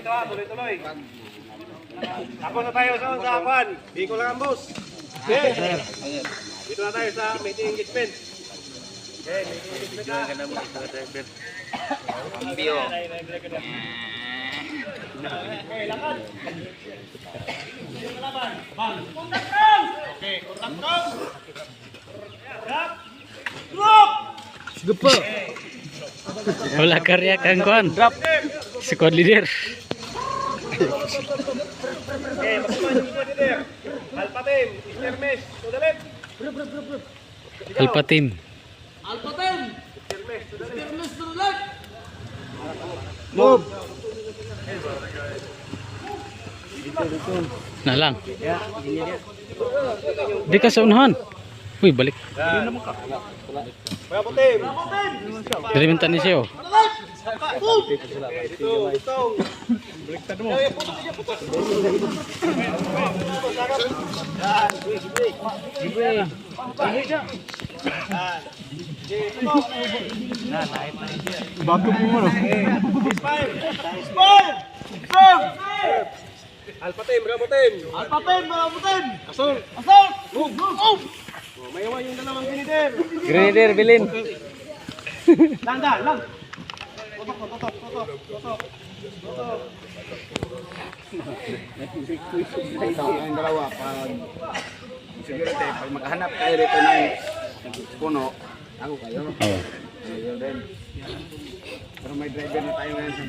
dito ha, tuloy-tuloy. Tapos na tayo sa Kwan. Bicol lang ang boss. Okay. Dito na tayo sa meeting engagement. Okay, meeting engagement ha. Ang bio. Okay, lakad. Bang. Contact down. Okay, contact down. Drop. Drop. Sige po. Wala karya kang kuan. Drop. Squad leader. Okay, pasukan yung squad leader. Alpha team, Mr. Mes, to the left. Alpha team. Alpha team. Mr. Mes, to the left. Mr. Mes, to the left. Move. Na lang. Di ka sa unahan. Uy, balik. Bravo team. Dari minta ni siyo. Dito. Baliktad mo. Bago mo mo. Alpha team, Bravo team. Alpha team, Bravo team. Asol. Assault! Move! Move! May iwan yung dalawang grenadier. Grenadier, bilin. Lang. Totok. Ang dalawa pag siguro pag maghanap kayo dito ng puno, ako kayo. Oh. Kayo din. Pero may driver na tayo ngayon.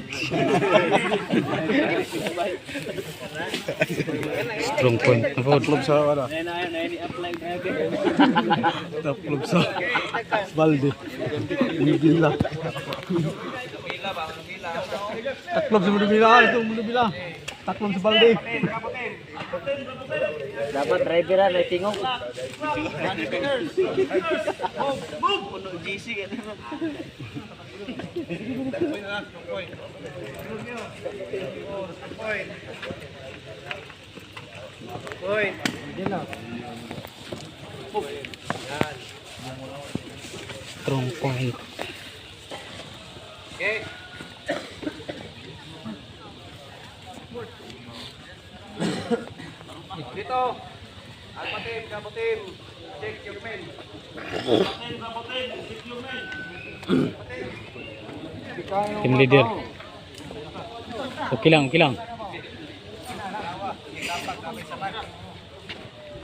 Strong point. Taklog sa ano? Taklog sa balde. Munubila. Taklog sa munubila. Ito munubila. Taklog sa balde. Dapat driver na tingog. Puno GC. Point. Strong point. Okay. Dito. Alpha team, Bravo team. Check your men. Bravo team, check your men. Team leader. Okay lang.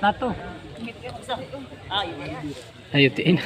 Nato. Ayutiin.